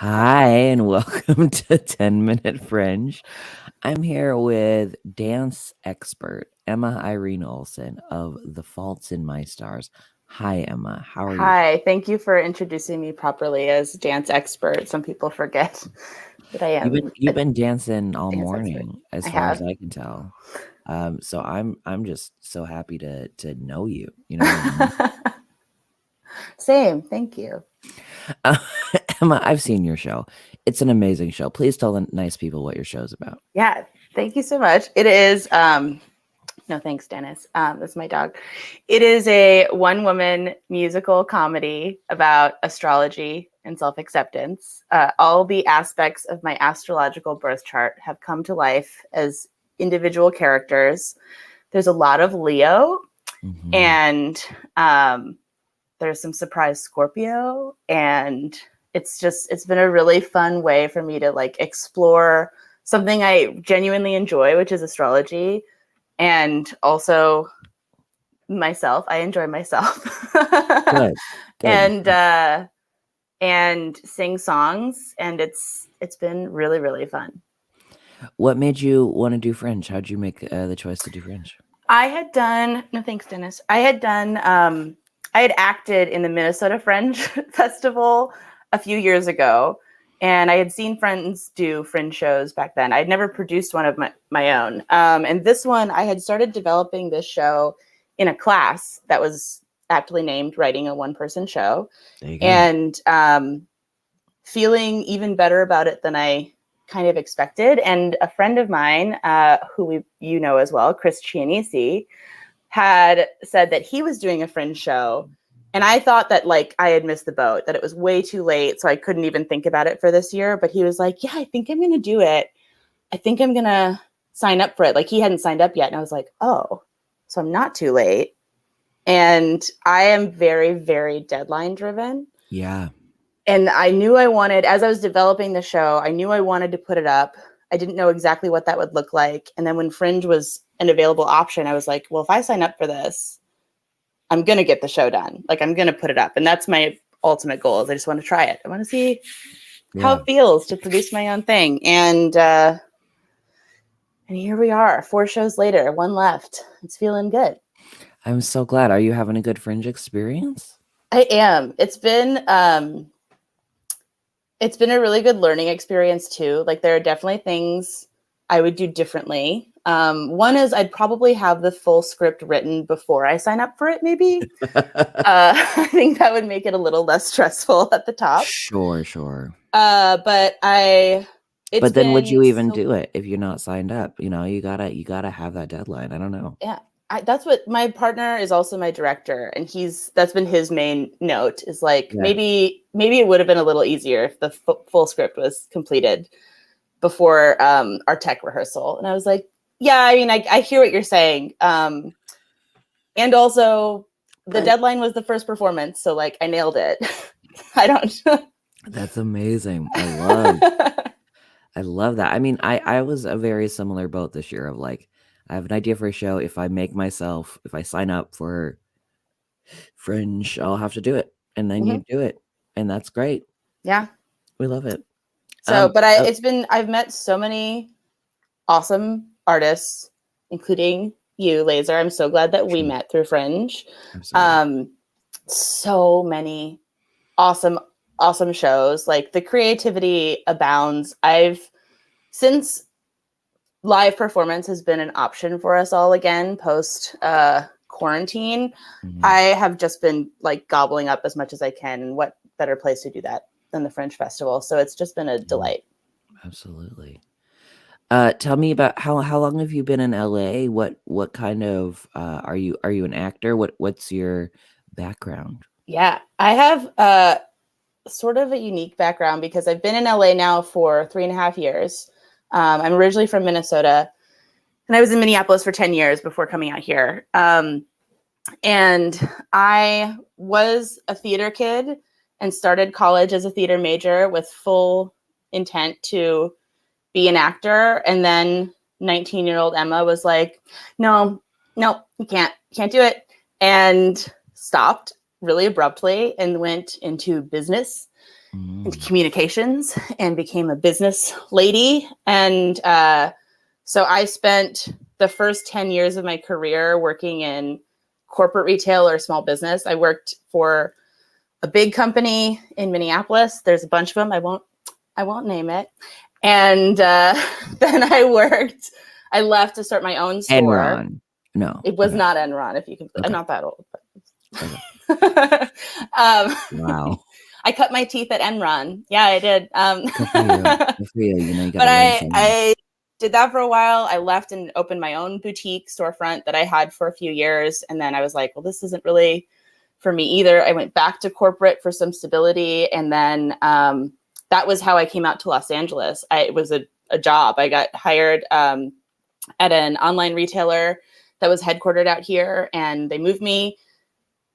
Hi, and welcome to 10 Minute Fringe. I'm here with dance expert Emma Irene Olson of The Faults in My Stars. Hi, Emma. How are you? Hi, thank you for introducing me properly as dance expert. Some people forget that I am You've been dancing all dance expert. morning, as I far as have. I can tell. So I'm just so happy to know you. You know what I mean? Same, thank you. Emma, I've seen your show. It's an amazing show. Please tell the nice people what your show's about. Yeah, thank you so much. It is no thanks, Dennis. That's my dog. It is a one-woman musical comedy about astrology and self-acceptance. All the aspects of my astrological birth chart have come to life as individual characters. There's a lot of Leo, and there's some surprise Scorpio, and it's been a really fun way for me to like explore something I genuinely enjoy, which is astrology, and also myself. I enjoy myself. Good. And sing songs, and it's been really, really fun. What made you want to do Fringe? How'd you make the choice to do Fringe? I had done no thanks, Dennis. I had acted in the Minnesota Fringe Festival a few years ago, and I had seen friends do Fringe shows back then. I'd never produced one of my own. And this one, I had started developing this show in a class that was aptly named Writing a One-Person Show. There you go. And feeling even better about it than I kind of expected. And a friend of mine, who you know as well, Chris Chianisi, had said that he was doing a Fringe show. And I thought that like I had missed the boat, that it was way too late, so I couldn't even think about it for this year. But he was like, yeah, I think I'm going to do it. I think I'm going to sign up for it. Like he hadn't signed up yet. And I was like, oh, so I'm not too late. And I am very, very deadline driven. Yeah. And I knew I wanted, as I was developing the show, I knew I wanted to put it up. I didn't know exactly what that would look like. And then when Fringe was an available option, I was like, well, if I sign up for this, I'm going to get the show done. Like I'm going to put it up. And that's my ultimate goal is I just want to try it. I want to see how it feels to produce my own thing. And here we are, 4 shows later, 1 left. It's feeling good. I'm so glad. Are you having a good Fringe experience? I am. It's been a really good learning experience too. Like there are definitely things I would do differently. One is I'd probably have the full script written before I sign up for it, maybe. I think that would make it a little less stressful at the top. Sure. But then would you even do it if you're not signed up? You know, you gotta have that deadline. I don't know. Yeah. That's what my partner is also my director, and that's been his main note is like, maybe it would have been a little easier if the full script was completed before our tech rehearsal. And I was like, yeah, I mean, I hear what you're saying. And also the deadline was the first performance. So like I nailed it. I don't. That's amazing. I love that. I mean, I was a very similar boat this year of like, I have an idea for a show. If I sign up for Fringe, I'll have to do it. And then you do it. And that's great. Yeah. We love it. So, but I've met so many awesome artists, including you, Laser. I'm so glad that we met through Fringe. Absolutely. So many awesome shows. Like the creativity abounds. Since live performance has been an option for us all again post quarantine, I have just been like gobbling up as much as I can. And what better place to do that than the Fringe Festival? So it's just been a delight. Absolutely. Tell me about how long have you been in LA? What kind of are you an actor? What's your background? Yeah, I have sort of a unique background because I've been in LA now for 3.5 years. I'm originally from Minnesota, and I was in Minneapolis for 10 years before coming out here. And I was a theater kid and started college as a theater major with full intent to be an actor. And then 19-year-old Emma was like, no, you can't do it. And stopped really abruptly and went into business into communications and became a business lady. And so I spent the first 10 years of my career working in corporate retail or small business. I worked for a big company in Minneapolis. There's a bunch of them. I won't name it. And then I left to start my own store. Enron. No. It was not Enron, if you can. Okay. I'm not that old. Okay. Wow. I cut my teeth at Enron. Yeah, I did. Good for you. Good for you. You know, you got but to learn something. I did that for a while. I left and opened my own boutique storefront that I had for a few years. And then I was like, well, this isn't really for me either. I went back to corporate for some stability. And then that was how I came out to Los Angeles. It was a job. I got hired at an online retailer that was headquartered out here, and they moved me.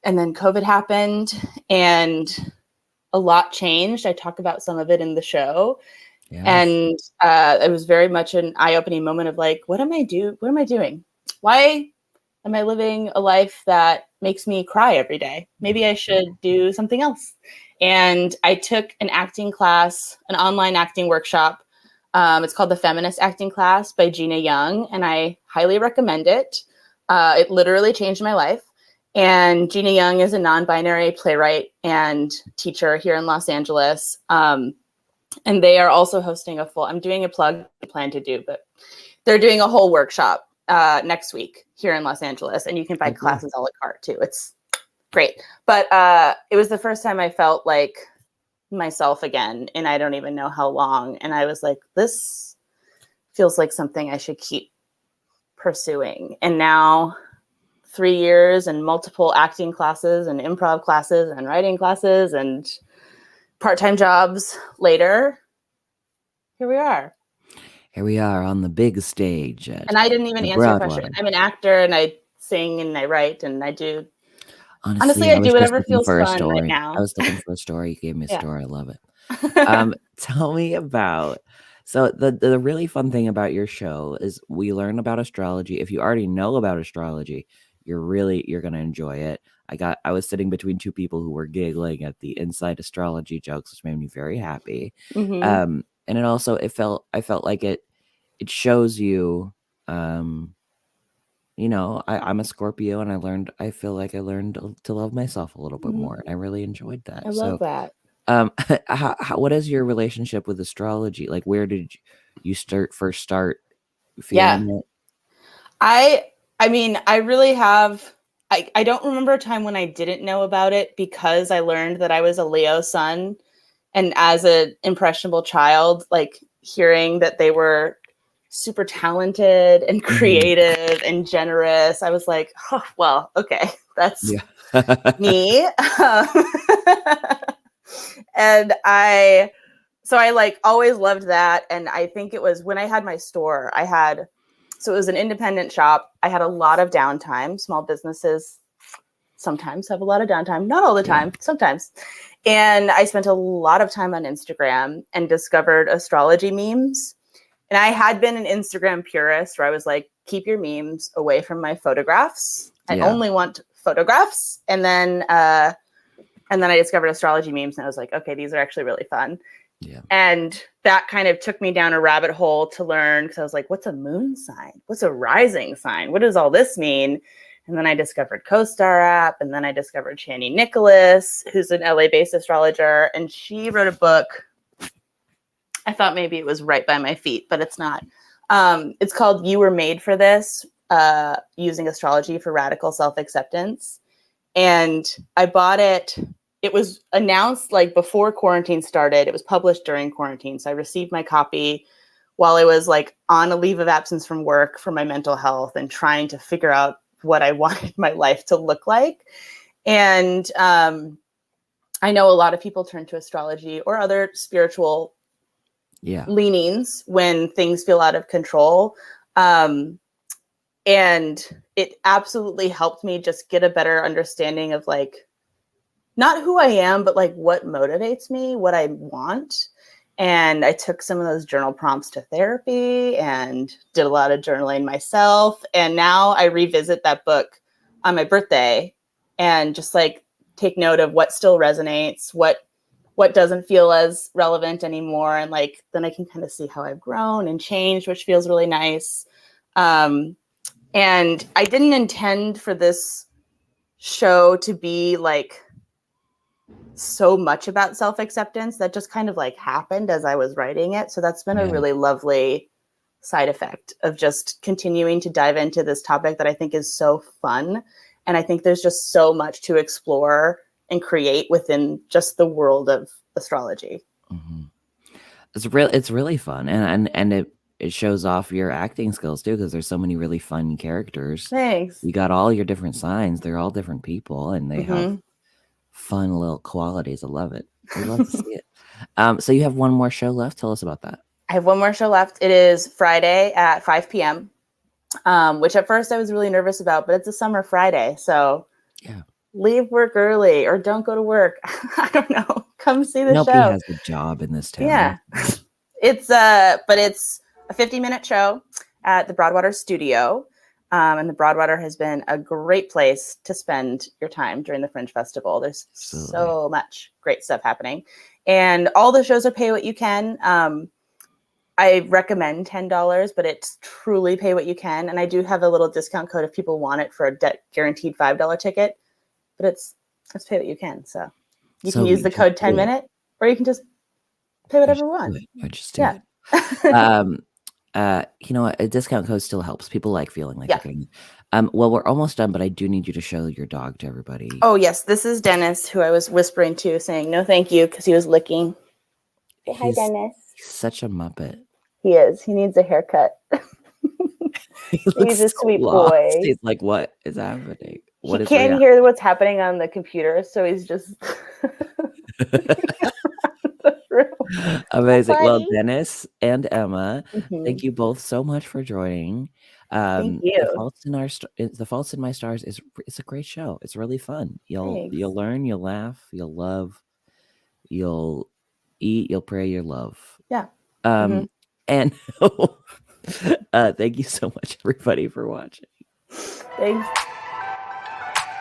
And then COVID happened and a lot changed. I talk about some of it in the show. Yes. And it was very much an eye-opening moment of like, what am I doing? Why am I living a life that makes me cry every day? Maybe I should do something else. And I took an acting class, an online acting workshop. It's called the Feminist Acting Class by Gina Young, and I highly recommend it. It literally changed my life. And Gina Young is a non-binary playwright and teacher here in Los Angeles. And they are also hosting I'm doing a plug I plan to do, but they're doing a whole workshop next week here in Los Angeles. And you can buy classes a la carte too. It's great. But it was the first time I felt like myself again. And I don't even know how long. And I was like, this feels like something I should keep pursuing. And now 3 years and multiple acting classes and improv classes and writing classes and part-time jobs later, here we are. Here we are on the big stage. And I didn't even answer your question. I'm an actor and I sing and I write and I do. Honestly, I do whatever feels fun right now. I was looking for a story. You gave me a story. I love it. Tell me about. So the really fun thing about your show is we learn about astrology. If you already know about astrology, you're going to enjoy it. I was sitting between two people who were giggling at the inside astrology jokes, which made me very happy. Mm-hmm. And it also, I felt like it shows you, you know, I'm a Scorpio and I feel like I learned to love myself a little bit more. And I really enjoyed that. I love that. What is your relationship with astrology? Like, where did you first start feeling it? I mean, I really have, I don't remember a time when I didn't know about it because I learned that I was a Leo sun. And as an impressionable child, like hearing that they were super talented and creative and generous, I was like, oh, well, okay, that's me. And I like always loved that. And I think it was when I had my store, so it was an independent shop. I had a lot of downtime. Small businesses sometimes have a lot of downtime, not all the time, sometimes. And I spent a lot of time on Instagram and discovered astrology memes. And I had been an Instagram purist where I was like, keep your memes away from my photographs. I only want photographs. And then I discovered astrology memes and I was like, okay, these are actually really fun. Yeah. And that kind of took me down a rabbit hole to learn, because I was like, what's a moon sign? What's a rising sign? What does all this mean? And then I discovered CoStar app. And then I discovered Chani Nicholas, who's an LA-based astrologer. And she wrote a book. I thought maybe it was right by my feet, but it's not. It's called You Were Made for This, Using Astrology for Radical Self-Acceptance. And I bought it. It was announced like before quarantine started. It was published during quarantine. So I received my copy while I was like on a leave of absence from work for my mental health and trying to figure out what I wanted my life to look like. And I know a lot of people turn to astrology or other spiritual leanings when things feel out of control. And it absolutely helped me just get a better understanding of like, not who I am, but like what motivates me, what I want. And I took some of those journal prompts to therapy and did a lot of journaling myself. And now I revisit that book on my birthday and just like take note of what still resonates, what what doesn't feel as relevant anymore. And like, then I can kind of see how I've grown and changed, which feels really nice. And I didn't intend for this show to be like so much about self-acceptance. That just kind of like happened as I was writing it. So that's been a really lovely side effect of just continuing to dive into this topic that I think is so fun. And I think there's just so much to explore and create within just the world of astrology. Mm-hmm. It's really fun, and it shows off your acting skills too, because there's so many really fun characters. Thanks. You got all your different signs. They're all different people, and they have fun little qualities. I love it. We love to see it. So you have one more show left. Tell us about that. I have one more show left. It is Friday at 5 p.m., which at first I was really nervous about, but it's a summer Friday. So leave work early or don't go to work. I don't know. Come see the Nobody show. has a job in this town. Yeah. It's a 50-minute show at the Broadwater Studio. And the Broadwater has been a great place to spend your time during the Fringe Festival. There's so much great stuff happening. And all the shows are pay what you can. I recommend $10, but it's truly pay what you can. And I do have a little discount code if people want it for a guaranteed $5 ticket. But it's pay what you can. So you can use the code 10-minute, or you can just pay whatever you want. I just do it. You know what? A discount code still helps. People like feeling like they're getting. Well, we're almost done, but I do need you to show your dog to everybody. Oh yes, this is Dennis, who I was whispering to, saying no, thank you, because he was licking. Say hi, Dennis. He's such a muppet. He is. He needs a haircut. He's a sweet boy. He's like, what is happening? He can't hear what's happening on the computer, so he's just. Amazing. Well, Dennis and Emma, thank you both so much for joining. Thank you. The Faults in My Stars it's a great show. It's really fun. You'll learn, you'll laugh, you'll love, you'll eat, you'll pray, you'll love. Yeah. And thank you so much, everybody, for watching. Thanks.